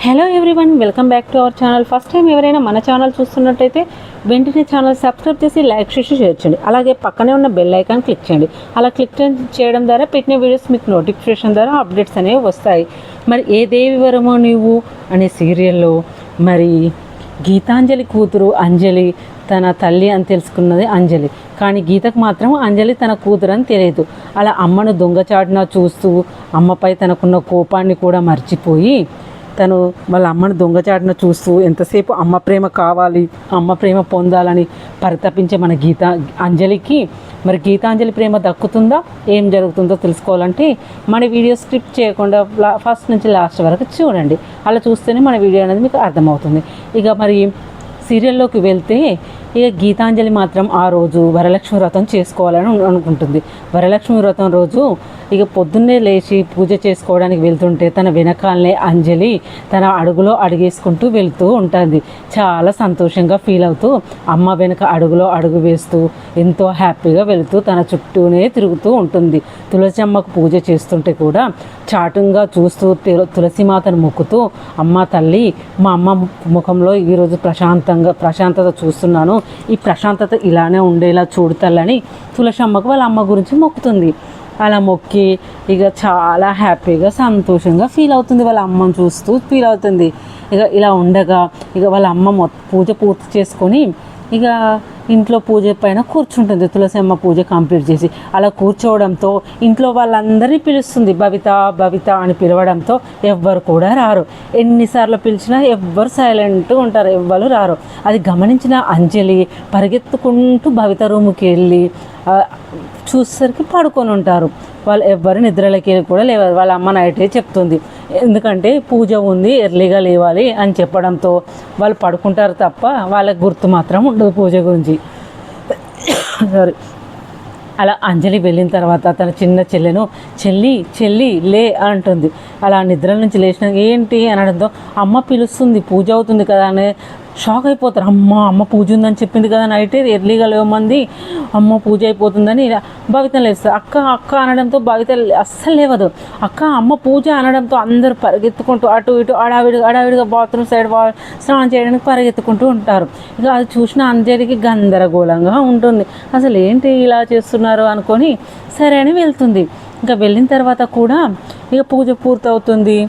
Hello everyone, welcome back to our channel. First time ఎవరైనా మన channel చూస్తున్నట్టయితే వెంటనే ఛానల్ సబ్స్క్రైబ్ చేసి లైక్ చేసి షేర్ చేయండి. అలాగే పక్కనే ఉన్న బెల్ ఐకాన్ క్లిక్ చేయండి. అలా క్లిక్ చేయడం ద్వారా పెట్టిన వీడియోస్ మీకు నోటిఫికేషన్ ద్వారా అప్డేట్స్ అనేవి వస్తాయి. మరి ఏ దేవి వరమో నీవు అనే సీరియల్లో మరి గీతాంజలి కూతురు అంజలి తన తల్లి అని తెలుసుకున్నది అంజలి. కానీ గీతకు మాత్రం అంజలి తన కూతురు అని తెలియదు. అలా అమ్మను దొంగచాటున చూస్తూ అమ్మపై తనకున్న కోపాన్ని కూడా మర్చిపోయి తను వాళ్ళ అమ్మను దొంగచాటున చూస్తూ ఎంతసేపు అమ్మ ప్రేమ కావాలి, అమ్మ ప్రేమ పొందాలని పరితపించే మన అంజలికి మరి గీతాంజలి ప్రేమ దక్కుతుందా, ఏం జరుగుతుందో తెలుసుకోవాలంటే మన వీడియో స్క్రిప్ట్ చేయకుండా ఫస్ట్ నుంచి లాస్ట్ వరకు చూడండి. అలా చూస్తేనే మన వీడియో అనేది మీకు అర్థమవుతుంది. ఇక మరి సీరియల్లోకి వెళ్తే ఇక గీతాంజలి మాత్రం ఆ రోజు వరలక్ష్మి వ్రతం చేసుకోవాలని అనుకుంటుంది. వరలక్ష్మి వ్రతం రోజు ఇక పొద్దున్నే లేచి పూజ చేసుకోవడానికి వెళ్తుంటే తన వెనకాలనే అంజలి తన అడుగులో అడుగేసుకుంటూ వెళ్తూ ఉంటుంది. చాలా సంతోషంగా ఫీల్ అవుతూ అమ్మ వెనక అడుగులో అడుగు వేస్తూ ఎంతో హ్యాపీగా వెళుతూ తన చుట్టూనే తిరుగుతూ ఉంటుంది. తులసమ్మకు పూజ చేస్తుంటే కూడా చాటుగా చూస్తూ తులసిమాతను మొక్కుతూ అమ్మ తల్లి, మా అమ్మ ముఖంలో ఈరోజు ప్రశాంతత చూస్తున్నాను, ఈ ప్రశాంతత ఇలానే ఉండేలా చూడతాలని తులసమ్మకు వాళ్ళ అమ్మ గురించి మొక్కుతుంది. అలా మొక్కి ఇక చాలా హ్యాపీగా సంతోషంగా ఫీల్ అవుతుంది. వాళ్ళ అమ్మను చూస్తూ ఫీల్ అవుతుంది. ఇక ఇలా ఉండగా ఇక వాళ్ళ అమ్మ పూజ పూర్తి చేసుకొని ఇక ఇంట్లో పూజ పైన కూర్చుంటుంది. తులసమ్మ పూజ కంప్లీట్ చేసి అలా కూర్చోవడంతో ఇంట్లో వాళ్ళందరినీ పిలుస్తుంది. భవిత భవిత అని పిలవడంతో ఎవ్వరు కూడా రారు. ఎన్నిసార్లు పిలిచినా ఎవ్వరు సైలెంట్గా ఉంటారు, ఎవ్వరు రారు. అది గమనించిన అంజలి పరిగెత్తుకుంటూ భవిత రూముకి వెళ్ళి చూసేసరికి పడుకొని ఉంటారు. వాళ్ళు ఎవ్వరు నిద్రలకి కూడా లేవాలి. వాళ్ళ అమ్మ నైటే చెప్తుంది, ఎందుకంటే పూజ ఉంది ఎర్లీగా లేవాలి అని చెప్పడంతో వాళ్ళు పడుకుంటారు తప్ప వాళ్ళకి గుర్తు మాత్రం ఉండదు పూజ గురించి. సారీ. అలా అంజలి వెళ్ళిన తర్వాత తన చిన్న చెల్లెను చెల్లి చెల్లి లే అంటుంది. అలా నిద్ర నుంచి లేచిన ఏంటి అనడంతో అమ్మ పిలుస్తుంది, పూజ అవుతుంది కదా అని షాక్ అయిపోతారు. అమ్మ పూజ ఉందని చెప్పింది కదా నైటే ఎర్లీగా లేవమంది, అమ్మ పూజ అయిపోతుందని భవిత లేస్తారు. అక్క అక్క అనడంతో భవిత అస్సలు లేవదు. అమ్మ పూజ అనడంతో అందరూ పరిగెత్తుకుంటూ అటు ఇటు అడావిడిగా బాత్రూమ్ సైడ్ స్నానం చేయడానికి పరిగెత్తుకుంటూ ఉంటారు. ఇక అది చూసిన అంజలికి గందరగోళంగా ఉంటుంది. అసలు ఏంటి ఇలా చేస్తున్నారు అనుకొని సరే అని వెళ్తుంది. ఇంకా వెళ్ళిన తర్వాత కూడా ఇక పూజ పూర్తవుతుంది.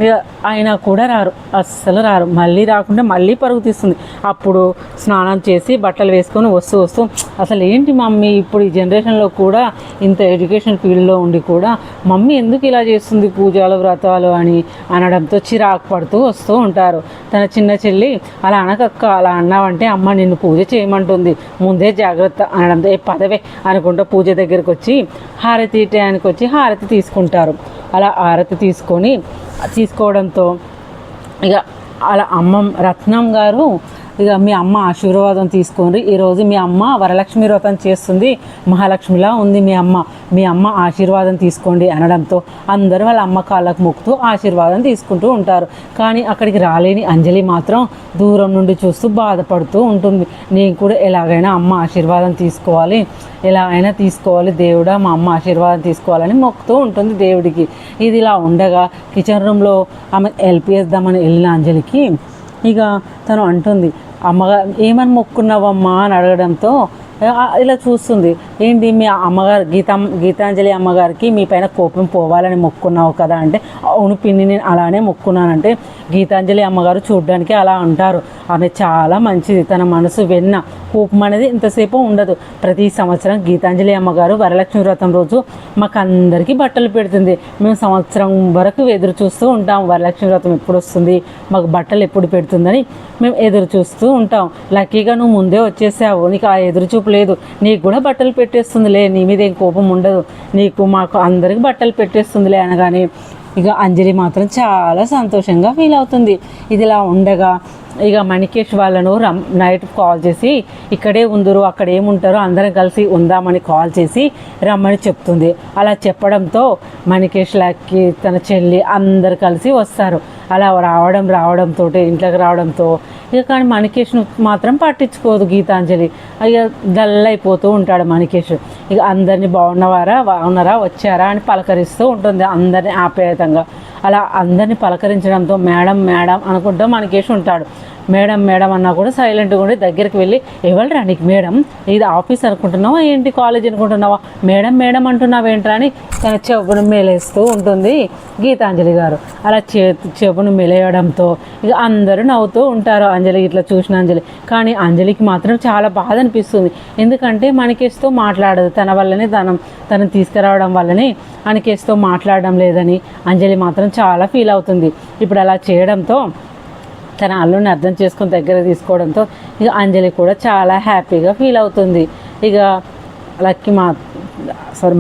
ఇక అయినా కూడా రారు, అస్సలు రారు. మళ్ళీ రాకుండా మళ్ళీ పరుగు తీస్తుంది. అప్పుడు స్నానం చేసి బట్టలు వేసుకొని వస్తూ అసలు ఏంటి మమ్మీ ఇప్పుడు ఈ జనరేషన్లో కూడా ఇంత ఎడ్యుకేషన్ ఫీల్డ్లో ఉండి కూడా మమ్మీ ఎందుకు ఇలా చేస్తుంది పూజలు వ్రతాలు అని అనడంతో చిరాకు పడుతూ వస్తూ ఉంటారు. తన చిన్న చెల్లి అలా అనకక్క, అలా అన్నావంటే అమ్మ నిన్ను పూజ చేయమంటుంది, ముందే జాగ్రత్త అనడంతో పదవే అనుకుంటూ పూజ దగ్గరికి వచ్చి హారతి టయానికి వచ్చి హారతి తీసుకుంటారు. అలా హారతి తీసుకోవడంతో ఇక అలా అమ్మ రత్నం గారు ఇక మీ అమ్మ ఆశీర్వాదం తీసుకోండి, ఈరోజు మీ అమ్మ వరలక్ష్మి వ్రతం చేస్తుంది, మహాలక్ష్మిలా ఉంది మీ అమ్మ ఆశీర్వాదం తీసుకోండి అనడంతో అందరూ వాళ్ళ అమ్మ కాళ్ళకు మొక్కుతూ ఆశీర్వాదం తీసుకుంటూ ఉంటారు. కానీ అక్కడికి రాలేని అంజలి మాత్రం దూరం నుండి చూస్తూ బాధపడుతూ ఉంటుంది. నేను కూడా ఎలాగైనా అమ్మ ఆశీర్వాదం తీసుకోవాలి, ఎలా అయినా తీసుకోవాలి దేవుడా, మా అమ్మ ఆశీర్వాదం తీసుకోవాలని మొక్కుతూ ఉంటుంది దేవుడికి. ఇది ఇలా ఉండగా కిచెన్ రూమ్లో ఆమె హెల్ప్ చేద్దామని వెళ్ళిన అంజలికి ఇక తను అంటుంది, అమ్మగారు ఏమని మొక్కున్నావమ్మా అని అడగడంతో ఇలా చూస్తుంది. ఏంటి మీ అమ్మగారు గీతాంజలి అమ్మగారికి మీ పైన కోపం పోవాలని మొక్కున్నావు కదా అంటే, అవును పిన్ని నేను అలానే మొక్కున్నానంటే, గీతాంజలి అమ్మగారు చూడడానికి అలా అంటారు, ఆమె చాలా మంచిది, తన మనసు వెన్న, కోపం అనేది ఇంతసేపు ఉండదు. ప్రతి సంవత్సరం గీతాంజలి అమ్మగారు వరలక్ష్మి వ్రతం రోజు మాకు అందరికీ బట్టలు పెడుతుంది. మేము సంవత్సరం వరకు ఎదురు చూస్తూ ఉంటాం, వరలక్ష్మి వ్రతం ఎప్పుడు వస్తుంది, మాకు బట్టలు ఎప్పుడు పెడుతుందని మేము ఎదురు చూస్తూ ఉంటాం. లక్కీగా నువ్వు ముందే వచ్చేసావు, నీకు ఆ ఎదురు చూపు లేదు, నీకు కూడా బట్టలు పెట్టేస్తుందిలే, నీ మీద ఏం కోపం ఉండదు, నీకు మాకు అందరికి బట్టలు పెట్టేస్తుందిలే అనగానే ఇక అంజలి మాత్రం చాలా సంతోషంగా ఫీల్ అవుతుంది. ఇదిలా ఉండగా ఇక మణికేష్ వాళ్ళను నైట్ కాల్ చేసి ఇక్కడే ఉందరు, అక్కడ ఏముంటారో అందరం కలిసి ఉందామని కాల్ చేసి రమ్మని చెప్తుంది. అలా చెప్పడంతో మణికేష్ లక్కి తన చెల్లి అందరు కలిసి వస్తారు. అలా రావడంతో ఇంట్లోకి రావడంతో ఇక కానీ మణికేష్ను మాత్రం పట్టించుకోదు గీతాంజలి. ఇక డల్ అయిపోతూ ఉంటాడు మణికేష్. ఇక అందరినీ బాగున్నారా వచ్చారా అని పలకరిస్తూ ఉంటుంది అందరినీ ఆప్యాయతంగా. అలా అందరినీ పలకరించడంతో మేడం మేడం అనుకుంటూ మనకేసి ఉంటాడు. మేడం మేడం అన్నా కూడా సైలెంట్గా ఉండి దగ్గరికి వెళ్ళి, ఎవరు నీకు మేడం, ఇది ఆఫీస్ అనుకుంటున్నావా ఏంటి, కాలేజ్ అనుకుంటున్నావా, మేడం మేడం అంటున్నావు ఏంట్రా అని తన చెవును మేలేస్తూ ఉంటుంది గీతాంజలి గారు. అలా చెవును మెలేయడంతో ఇక అందరూ నవ్వుతూ ఉంటారు అంజలి ఇట్లా చూసిన అంజలి. కానీ అంజలికి మాత్రం చాలా బాధ అనిపిస్తుంది. ఎందుకంటే మనకేస్తూ మాట్లాడదు, తన వల్లనే తనను తీసుకురావడం వల్లనే మనకేస్తూ మాట్లాడడం లేదని అంజలి మాత్రం చాలా ఫీల్ అవుతుంది. ఇప్పుడు అలా చేయడంతో తన అల్లుని అర్థం చేసుకుని దగ్గర తీసుకోవడంతో ఇక అంజలి కూడా చాలా హ్యాపీగా ఫీల్ అవుతుంది. ఇక లక్కీ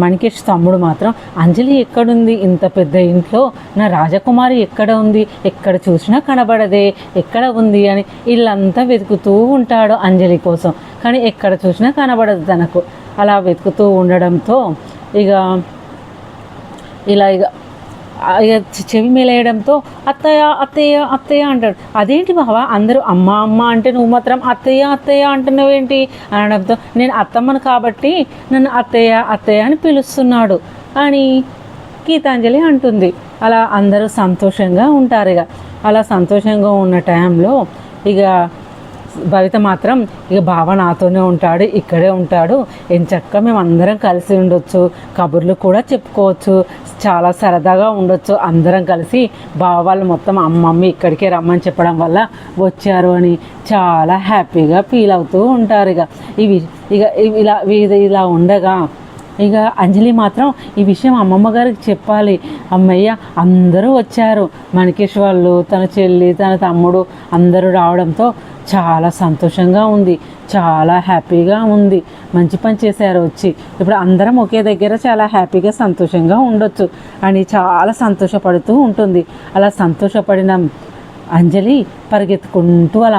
మణికేష్ తమ్ముడు మాత్రం, అంజలి ఎక్కడుంది, ఇంత పెద్ద ఇంట్లో నా రాజకుమారి ఎక్కడ ఉంది, ఎక్కడ చూసినా కనబడదే, ఎక్కడ ఉంది అని వీళ్ళంతా వెతుకుతూ ఉంటాడు అంజలి కోసం. కానీ ఎక్కడ చూసినా కనబడదు తనకు. అలా వెతుకుతూ ఉండడంతో ఇక చెవి మేలేయడంతో అత్తయ్య అత్తయ్య అత్తయ్య అంటాడు. అదేంటి బావా, అందరూ అమ్మ అమ్మ అంటే నువ్వు మాత్రం అత్తయ్య అత్తయ్య అంటున్నావేంటి అనడంతో, నేను అత్తమ్మను కాబట్టి నన్ను అత్తయ్య అత్తయ్య అని పిలుస్తున్నాడు అని గీతాంజలి అంటుంది. అలా అందరూ సంతోషంగా ఉంటారు. ఇక అలా సంతోషంగా ఉన్న టైంలో ఇక భవిత మాత్రం, ఇక బావ నాతోనే ఉంటాడు, ఇక్కడే ఉంటాడు, ఎంచక్క మేము అందరం కలిసి ఉండొచ్చు, కబుర్లు కూడా చెప్పుకోవచ్చు, చాలా సరదాగా ఉండొచ్చు, అందరం కలిసి బావ వాళ్ళు మొత్తం అమ్మమ్మ ఇక్కడికే రమ్మని చెప్పడం వల్ల వచ్చారు అని చాలా హ్యాపీగా ఫీల్ అవుతూ ఉంటారు. ఇలా ఉండగా ఇక అంజలి మాత్రం ఈ విషయం అమ్మమ్మ గారికి చెప్పాలి. అమ్మయ్య అందరూ వచ్చారు, మణికేష్ వాళ్ళు, తన చెల్లి, తన తమ్ముడు అందరూ రావడంతో చాలా సంతోషంగా ఉంది, చాలా హ్యాపీగా ఉంది, మంచి పని చేశారు వచ్చి, ఇప్పుడు అందరం ఒకే దగ్గర చాలా హ్యాపీగా సంతోషంగా ఉండొచ్చు అని చాలా సంతోషపడుతూ ఉంటుంది. అలా సంతోషపడిన అంజలి పరిగెత్తుకుంటూ వాళ్ళ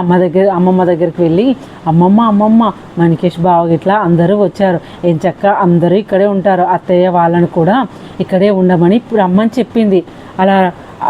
అమ్మమ్మ దగ్గరికి వెళ్ళి, అమ్మమ్మ మణికేష్ బావ ఇట్లా అందరూ వచ్చారు, ఎంచక్క అందరూ ఇక్కడే ఉంటారు, అత్తయ్య వాళ్ళని కూడా ఇక్కడే ఉండమని రమ్మని చెప్పింది.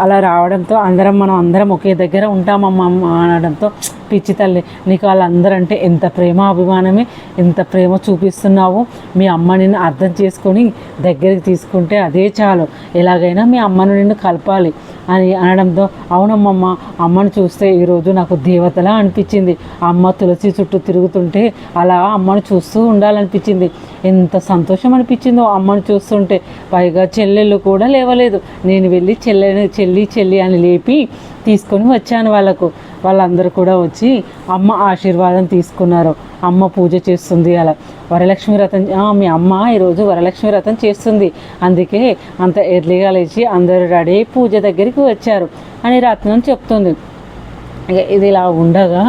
అలా రావడంతో మనం అందరం ఒకే దగ్గర ఉంటామమ్మ అనడంతో, పిచ్చి తల్లి నీకు వాళ్ళందరూ అంటే ఎంత ప్రేమ అభిమానమే, ఎంత ప్రేమ చూపిస్తున్నావు, మీ అమ్మ నిన్ను అర్థం చేసుకొని దగ్గరికి తీసుకుంటే అదే చాలు, ఎలాగైనా మీ అమ్మను నిన్ను కలపాలి అని అనడంతో, అవునమ్మమ్మ, అమ్మను చూస్తే ఈరోజు నాకు దేవతలా అనిపించింది, అమ్మ తులసి చుట్టూ తిరుగుతుంటే అలా అమ్మను చూస్తూ ఉండాలనిపించింది, ఎంత సంతోషం అనిపించిందో అమ్మను చూస్తుంటే. పైగా చెల్లెళ్ళు కూడా లేవలేదు, నేను వెళ్ళి చెల్లి అని లేపి తీసుకొని వచ్చాను వాళ్ళందరూ కూడా వచ్చి అమ్మ ఆశీర్వాదం తీసుకున్నారు. అమ్మ పూజ చేస్తుంది, అలా వరలక్ష్మి వ్రతం, మీ అమ్మ ఈరోజు వరలక్ష్మి వ్రతం చేస్తుంది, అందుకే అంత ఎర్లీగా లేచి అందరూ రెడీ పూజ దగ్గరికి వచ్చారు అని రత్నం చెప్తుంది. ఇది ఇలా ఉండగా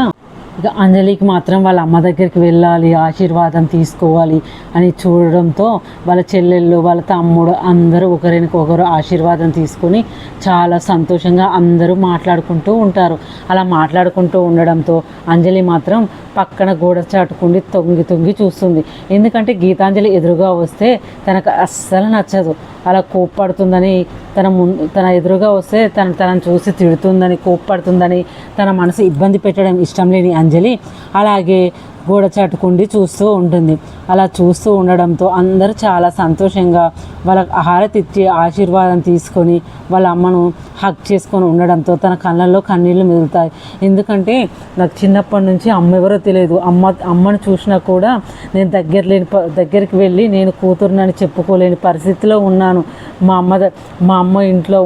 ఇక అంజలికి మాత్రం వాళ్ళ అమ్మ దగ్గరికి వెళ్ళాలి, ఆశీర్వాదం తీసుకోవాలి అని చూడడంతో వాళ్ళ చెల్లెళ్ళు, వాళ్ళ తమ్ముడు అందరూ ఒకరికొకరు ఆశీర్వాదం తీసుకొని చాలా సంతోషంగా అందరూ మాట్లాడుకుంటూ ఉంటారు. అలా మాట్లాడుకుంటూ ఉండడంతో అంజలి మాత్రం పక్కన గోడ చాటుకుండి తొంగి చూస్తుంది. ఎందుకంటే గీతాంజలి ఎదురుగా వస్తే తనకు అస్సలు నచ్చదు, అలా కోప్పడుతుందని, తన ఎదురుగా వస్తే తనను చూసి తిడుతుందని, కోప్పడుతుందని, తన మనసు ఇబ్బంది పెట్టడం ఇష్టం లేని అంజలి అలాగే గోడ చాటుకుండి చూస్తూ ఉంటుంది. అలా చూస్తూ ఉండడంతో అందరూ చాలా సంతోషంగా వాళ్ళ హారతి ఇచ్చి ఆశీర్వాదం తీసుకొని వాళ్ళ అమ్మను హగ్ చేసుకొని ఉండడంతో తన కళ్ళల్లో కన్నీళ్ళు మెదులుతాయి. ఎందుకంటే నాకు చిన్నప్పటి నుంచి అమ్మ ఎవరో తెలియదు, అమ్మను చూసినా కూడా నేను దగ్గరికి వెళ్ళి నేను కూతురునని చెప్పుకోలేని పరిస్థితిలో ఉన్నాను. మా అమ్మ ఇంట్లో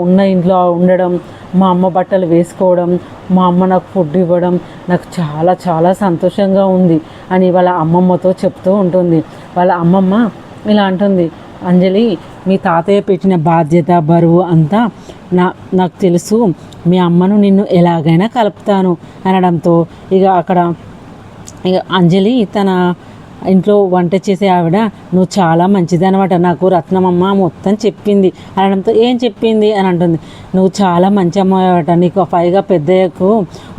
ఉండడం, మా అమ్మ బట్టలు వేసుకోవడం, మా అమ్మ నాకు ఫుడ్ ఇవ్వడం నాకు చాలా చాలా సంతోషంగా ఉంది అని వాళ్ళ అమ్మమ్మతో చెప్తూ ఉంటుంది. వాళ్ళ అమ్మమ్మ ఇలా అంటుంది, అంజలి మీ తాతయ్య పెట్టిన బాధ్యత బరువు అంతా నాకు తెలుసు, మీ అమ్మను నిన్ను ఎలాగైనా కలుపుతాను అనడంతో ఇక అంజలి తన ఇంట్లో వంట చేసే ఆవిడ, నువ్వు చాలా మంచిది అనమాట, నాకు రత్నమమ్మ మొత్తం చెప్పింది అనడంతో, ఏం చెప్పింది అని అంటుంది, నువ్వు చాలా మంచి అమ్మాయి, నీకు పైగా పెద్దయ్యకు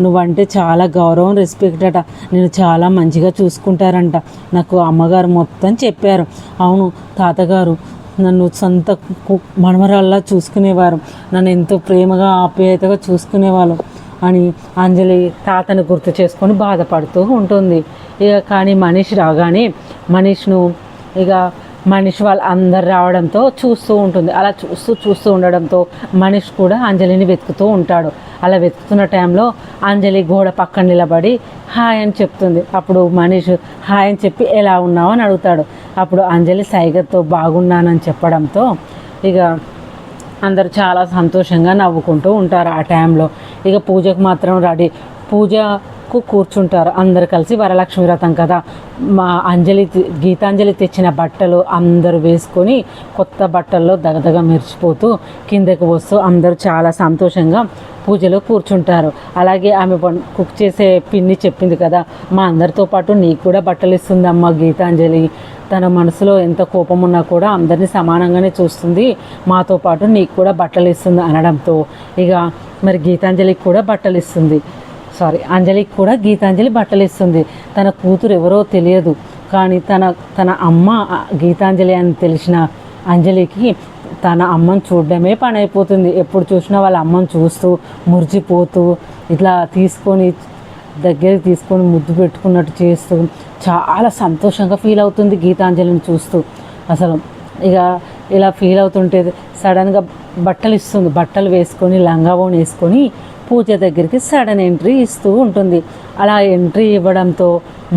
నువ్వంటే చాలా గౌరవం, రెస్పెక్ట్ అట, నేను చాలా మంచిగా చూసుకుంటారంట, నాకు అమ్మగారు మొత్తం చెప్పారు. అవును తాతగారు నన్ను సొంత మనమరాల్లా చూసుకునేవారు, నన్ను ఎంతో ప్రేమగా ఆప్యాయతగా చూసుకునేవాళ్ళు అని అంజలి తాతను గుర్తు చేసుకొని బాధపడుతూ ఉంటుంది. కానీ మనీష్ రాగానే మనీష్ను మనీష్ వాళ్ళు అందరు రావడంతో చూస్తూ ఉంటుంది. అలా చూస్తూ ఉండడంతో మనీష్ కూడా అంజలిని వెతుకుతూ ఉంటాడు. అలా వెతుకుతున్న టైంలో అంజలి గోడ పక్కన నిలబడి హాయ్ అని చెప్తుంది. అప్పుడు మనీష్ హాయ్ అని చెప్పి ఎలా ఉన్నావు అని అడుగుతాడు. అప్పుడు అంజలి సైగతో బాగున్నానని చెప్పడంతో ఇక అందరూ చాలా సంతోషంగా నవ్వుకుంటూ ఉంటారు. ఆ టైంలో ఇక పూజకు మాత్రం పూజకు కూర్చుంటారు అందరు కలిసి. వరలక్ష్మి వ్రతం కదా, మా గీతాంజలి తెచ్చిన బట్టలు అందరూ వేసుకొని కొత్త బట్టల్లో దగదగ మెరిచిపోతూ కిందకు వస్తూ అందరూ చాలా సంతోషంగా పూజలో కూర్చుంటారు. అలాగే ఆమె కుక్ చేసే పిన్ని చెప్పింది కదా, మా అందరితో పాటు నీకు కూడా బట్టలు ఇస్తుంది అమ్మ గీతాంజలి, తన మనసులో ఎంత కోపం ఉన్నా కూడా అందరినీ సమానంగానే చూస్తుంది, మాతో పాటు నీకు కూడా బట్టలు ఇస్తుంది అనడంతో ఇక మరి గీతాంజలికి కూడా బట్టలు ఇస్తుంది. అంజలికి కూడా గీతాంజలి బట్టలు ఇస్తుంది. తన కూతురు ఎవరో తెలియదు, కానీ తన అమ్మ గీతాంజలి అని తెలిసిన అంజలికి తన అమ్మను చూడడమే పని అయిపోతుంది. ఎప్పుడు చూసినా వాళ్ళ అమ్మను చూస్తూ మురిచిపోతూ ఇట్లా దగ్గరికి తీసుకొని ముద్దు పెట్టుకున్నట్టు చేస్తూ చాలా సంతోషంగా ఫీల్ అవుతుంది గీతాంజలిని చూస్తూ. అసలు ఇక ఇలా ఫీల్ అవుతుంటే సడన్గా బట్టలు ఇస్తుంది. బట్టలు వేసుకొని లంగావోని వేసుకొని పూజ దగ్గరికి సడన్ ఎంట్రీ ఇస్తూ ఉంటుంది. అలా ఎంట్రీ ఇవ్వడంతో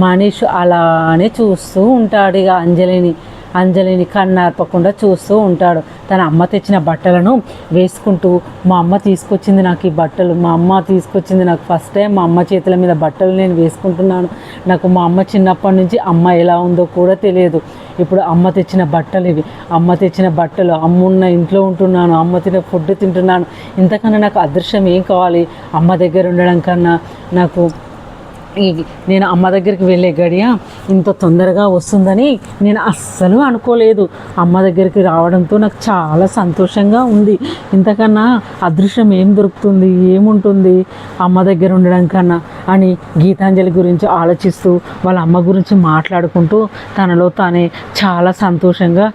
మనీష్ అలానే చూస్తూ ఉంటాడు. ఇక అంజలిని కన్నార్పకుండా చూస్తూ ఉంటాడు. తన అమ్మ తెచ్చిన బట్టలను వేసుకుంటూ, మా అమ్మ తీసుకొచ్చింది నాకు ఈ బట్టలు, మా అమ్మ తీసుకొచ్చింది నాకు ఫస్ట్ టైం మా అమ్మ చేతుల మీద బట్టలు నేను వేసుకుంటున్నాను, నాకు మా అమ్మ చిన్నప్పటి నుంచి అమ్మ ఎలా ఉందో కూడా తెలియదు, ఇప్పుడు అమ్మ తెచ్చిన బట్టలు ఇవి, అమ్మ తెచ్చిన బట్టలు, అమ్మున్న ఇంట్లో ఉంటున్నాను, అమ్మ తినే ఫుడ్ తింటున్నాను, ఇంతకన్నా నాకు అదృష్టం ఏం కావాలి, అమ్మ దగ్గర ఉండడం కన్నా నాకు నేను అమ్మ దగ్గరికి వెళ్ళే గడియ ఇంత తొందరగా వస్తుందని నేను అస్సలు అనుకోలేదు. అమ్మ దగ్గరికి రావడంతో నాకు చాలా సంతోషంగా ఉంది. ఇంతకన్నా అదృష్టం ఏం దొరుకుతుంది, ఏముంటుంది అమ్మ దగ్గర ఉండడం కన్నా అని గీతాంజలి గురించి ఆలోచిస్తూ వాళ్ళ అమ్మ గురించి మాట్లాడుకుంటూ తనలో తానే చాలా సంతోషంగా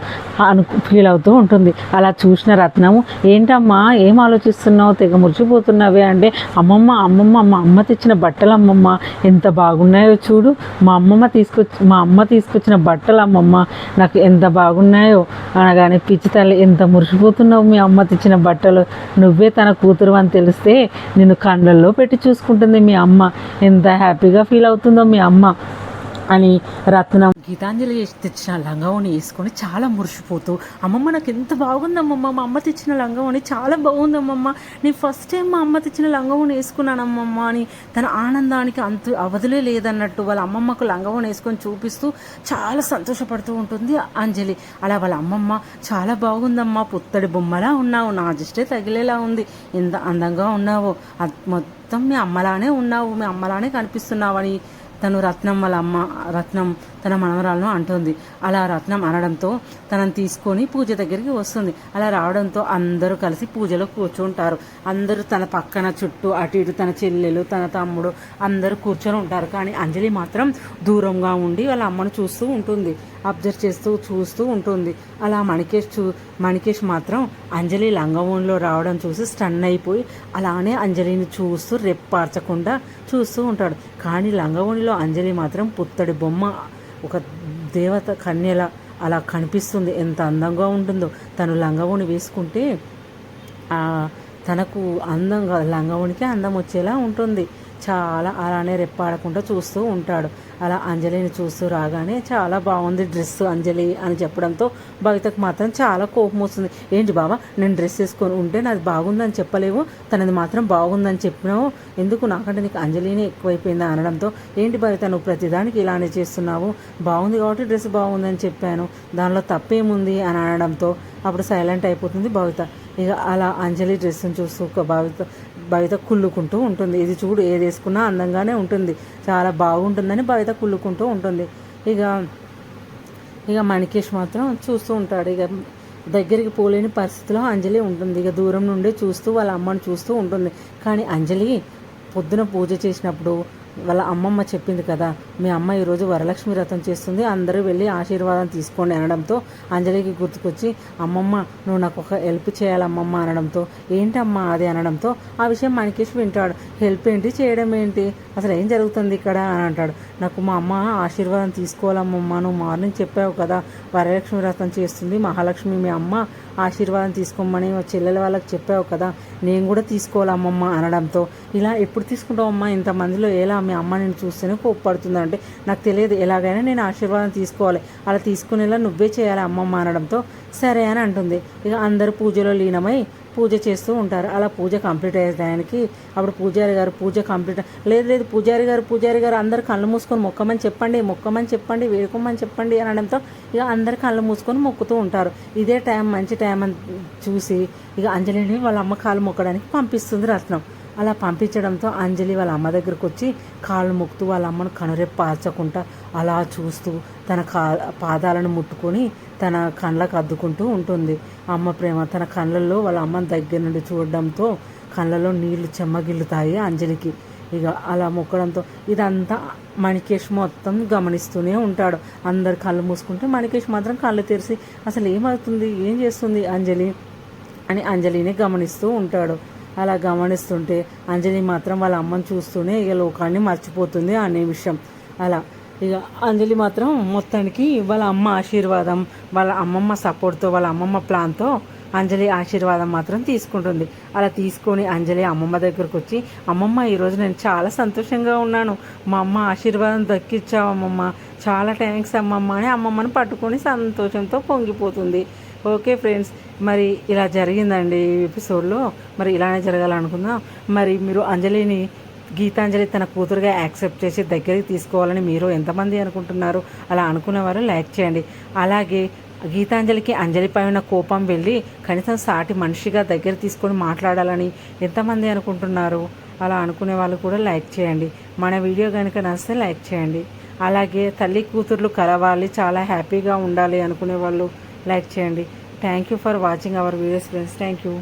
ఫీల్ అవుతూ ఉంటుంది. అలా చూసిన రత్నము, ఏంటమ్మా ఏం ఆలోచిస్తున్నావు, తెగ మురిచిపోతున్నావే అంటే, అమ్మమ్మ మా అమ్మ తెచ్చిన బట్టలు అమ్మమ్మ ఎంత బాగున్నాయో చూడు, మా అమ్మ తీసుకొచ్చిన బట్టలు అమ్మమ్మ నాకు ఎంత బాగున్నాయో అనగానే, పిచ్చి తల్లి ఎంత మురిసిపోతున్నావు, మీ అమ్మ తెచ్చిన బట్టలు, నువ్వే తన కూతురు అని తెలిస్తే నిన్ను కండ్లల్లో పెట్టి చూసుకుంటుంది మీ అమ్మ, ఎంత హ్యాపీగా ఫీల్ అవుతుందో మీ అమ్మ అని రత్నం గీతాంజలి తెచ్చిన లంగావోని వేసుకొని చాలా మురిసిపోతూ, అమ్మమ్మ నాకు ఎంత బాగుందమ్మమ్మ, మా అమ్మ తెచ్చిన లంగావోని చాలా బాగుందమ్మమ్మ, నేను ఫస్ట్ టైం మా అమ్మ తెచ్చిన లంగావోని వేసుకున్నానమ్మమ్మ అని తన ఆనందానికి అవధులే లేదన్నట్టు వాళ్ళ అమ్మమ్మకు లంగావోని వేసుకొని చూపిస్తూ చాలా సంతోషపడుతూ ఉంటుంది అంజలి. అలా వాళ్ళ అమ్మమ్మ, చాలా బాగుందమ్మా, పుత్తడి బొమ్మలా ఉన్నావు, నా జిస్టే తగిలేలా ఉంది, ఎంత అందంగా ఉన్నావో, మొత్తం మీ అమ్మలానే ఉన్నావు, మీ అమ్మలానే కనిపిస్తున్నావని తను రత్నం తన మనవరాలను అంటుంది. అలా రత్నం అనడంతో తనని తీసుకొని పూజ దగ్గరికి వస్తుంది. అలా రావడంతో అందరూ కలిసి పూజలో కూర్చుంటారు. అందరూ తన పక్కన చుట్టూ అటు ఇటు తన చెల్లెలు తన తమ్ముడు అందరూ కూర్చొని ఉంటారు. కానీ అంజలి మాత్రం దూరంగా ఉండి వాళ్ళ అమ్మను చూస్తూ ఉంటుంది, అబ్జర్వ్ చూస్తూ ఉంటుంది. అలా మణికేష్ మాత్రం అంజలి లంగవోన్లో రావడం చూసి స్టన్ అయిపోయి అలానే అంజలిని చూస్తూ రెప్పార్చకుండా చూస్తూ ఉంటాడు. కానీ లంగవోనిలో అంజలి మాత్రం పుత్తడి బొమ్మ, ఒక దేవత కన్యల అలా కనిపిస్తుంది. ఎంత అందంగా ఉంటుందో, తను లంగవోని వేసుకుంటే తనకు అందంగా లంగవోనికి అందం వచ్చేలా ఉంటుంది. చాలా అలానే రెప్పాడకుండా చూస్తూ ఉంటాడు. అలా అంజలిని చూస్తూ రాగానే, చాలా బాగుంది డ్రెస్ అంజలి అని చెప్పడంతో భవితకు మాత్రం చాలా కోపం వస్తుంది. ఏంటి బాబా, నేను డ్రెస్ వేసుకొని ఉంటే నాది బాగుందని చెప్పలేవు, తనది మాత్రం బాగుందని చెప్పినావు, ఎందుకు, నాకంటే నీకు అంజలిని ఎక్కువైపోయిందా అనడంతో, ఏంటి భవిత నువ్వు ప్రతిదానికి ఇలానే చేస్తున్నావు, బాగుంది కాబట్టి డ్రెస్ బాగుందని చెప్పాను, దానిలో తప్పేముంది అని అనడంతో అప్పుడు సైలెంట్ అయిపోతుంది భవిత. ఇక అలా అంజలి డ్రెస్ని చూస్తూ భవిత కుళ్ళుకుంటూ ఉంటుంది. ఇది చూడు, ఏది వేసుకున్నా అందంగానే ఉంటుంది, చాలా బాగుంటుందని భవిత కుళ్ళుకుంటూ ఉంటుంది. ఇక మణికేష్ మాత్రం చూస్తూ ఉంటాడు. ఇక దగ్గరికి పోలేని పరిస్థితిలో అంజలి ఉంటుంది. ఇక దూరం నుండి చూస్తూ వాళ్ళ అమ్మని చూస్తూ ఉంటుంది. కానీ అంజలి పొద్దున పూజ చేసినప్పుడు వాళ్ళ అమ్మమ్మ చెప్పింది కదా, మీ అమ్మ ఈరోజు వరలక్ష్మి వ్రతం చేస్తుంది, అందరూ వెళ్ళి ఆశీర్వాదం తీసుకోండి అనడంతో అంజలికి గుర్తుకొచ్చి, అమ్మమ్మ నువ్వు నాకు ఒక హెల్ప్ చేయాలమ్మమ్మ అనడంతో, ఏంటమ్మా అది అనడంతో ఆ విషయం మణికేష్ వింటాడు. హెల్ప్ ఏంటి, చేయడం ఏంటి, అసలు ఏం జరుగుతుంది ఇక్కడ అని అంటాడు. నాకు మా అమ్మ ఆశీర్వాదం తీసుకోవాలమ్మమ్మ, నువ్వు మార్నింగ్ చెప్పావు కదా వరలక్ష్మి వ్రతం చేస్తుంది మహాలక్ష్మి మీ అమ్మ, ఆశీర్వాదం తీసుకోమని చెల్లెల వాళ్ళకి చెప్పావు కదా, నేను కూడా తీసుకోవాలమ్మమ్మ అనడంతో, ఇలా ఎప్పుడు తీసుకుంటావు అమ్మ, ఇంతమందిలో ఎలా మీ అమ్మ నేను చూస్తేనే కోప్పడుతుందంటే, నాకు తెలియదు, ఎలాగైనా నేను ఆశీర్వాదం తీసుకోవాలి, అలా తీసుకునేలా నువ్వే చేయాలి అమ్మమ్మ అనడంతో సరే అని అంటుంది. ఇక అందరూ పూజలో లీనమై పూజ చేస్తూ ఉంటారు. అలా పూజ కంప్లీట్ అయ్యేదానికి అప్పుడు పూజారి గారు పూజ కంప్లీట్ లేదు పూజారి గారు అందరు కళ్ళు మూసుకొని మొక్కమని చెప్పండి వేడుకోమని చెప్పండి అనడంతో ఇక అందరు కళ్ళు మూసుకొని మొక్కుతూ ఉంటారు. ఇదే టైం మంచి టైం అని చూసి ఇక అంజలిని వాళ్ళ అమ్మ కాలు మొక్కడానికి పంపిస్తుంది రత్నం. అలా పంపించడంతో అంజలి వాళ్ళ అమ్మ దగ్గరకు వచ్చి కాళ్ళు మొక్కుతూ వాళ్ళ అమ్మను కనురెప్ప పాల్చకుండా అలా చూస్తూ తన పాదాలను ముట్టుకొని తన కళ్ళకు అద్దుకుంటూ ఉంటుంది. అమ్మ ప్రేమ తన కళ్ళల్లో వాళ్ళ అమ్మని దగ్గర నుండి చూడడంతో కళ్ళలో నీళ్లు చెమ్మగిల్లుతాయి అంజలికి. ఇక అలా మొక్కడంతో ఇదంతా మణికేష్ మొత్తం గమనిస్తూనే ఉంటాడు. అందరు కళ్ళు మూసుకుంటే మణికేష్ మాత్రం కళ్ళు తెరిచి అసలు ఏమవుతుంది, ఏం చేస్తుంది అంజలి అని అంజలిని గమనిస్తూ ఉంటాడు. అలా గమనిస్తుంటే అంజలి మాత్రం వాళ్ళ అమ్మని చూస్తూనే ఇక లోకాన్ని మర్చిపోతుంది అనే విషయం. అలా ఇక అంజలి మాత్రం మొత్తానికి వాళ్ళ అమ్మ ఆశీర్వాదం, వాళ్ళ అమ్మమ్మ సపోర్ట్తో, వాళ్ళ అమ్మమ్మ ప్లాన్తో అంజలి ఆశీర్వాదం మాత్రం తీసుకుంటుంది. అలా తీసుకొని అంజలి అమ్మమ్మ దగ్గరకు వచ్చి, అమ్మమ్మ ఈరోజు నేను చాలా సంతోషంగా ఉన్నాను, మా అమ్మ ఆశీర్వాదం దక్కిచ్చావు అమ్మమ్మ, చాలా థ్యాంక్స్ అమ్మమ్మ అని అమ్మమ్మని పట్టుకొని సంతోషంతో పొంగిపోతుంది. ఓకే ఫ్రెండ్స్, మరి ఇలా జరిగిందండి ఈ ఎపిసోడ్లో. మరి ఇలానే జరగాలనుకుందాం. మరి మీరు అంజలిని గీతాంజలి తన కూతురుగా యాక్సెప్ట్ చేసి దగ్గరికి తీసుకోవాలని మీరు ఎంతమంది అనుకుంటున్నారు? అలా అనుకునేవారు లైక్ చేయండి. అలాగే గీతాంజలికి అంజలిపై ఉన్న కోపం వెళ్ళి కనీసం సాటి మనిషిగా దగ్గర తీసుకొని మాట్లాడాలని ఎంతమంది అనుకుంటున్నారు? అలా అనుకునే వాళ్ళు కూడా లైక్ చేయండి. మన వీడియో కనుక నచ్చితే లైక్ చేయండి. అలాగే తల్లి కూతుర్లు కలవాలి, చాలా హ్యాపీగా ఉండాలి అనుకునే వాళ్ళు లైక్ చేయండి. Thank you for watching our videos friends. Thank you.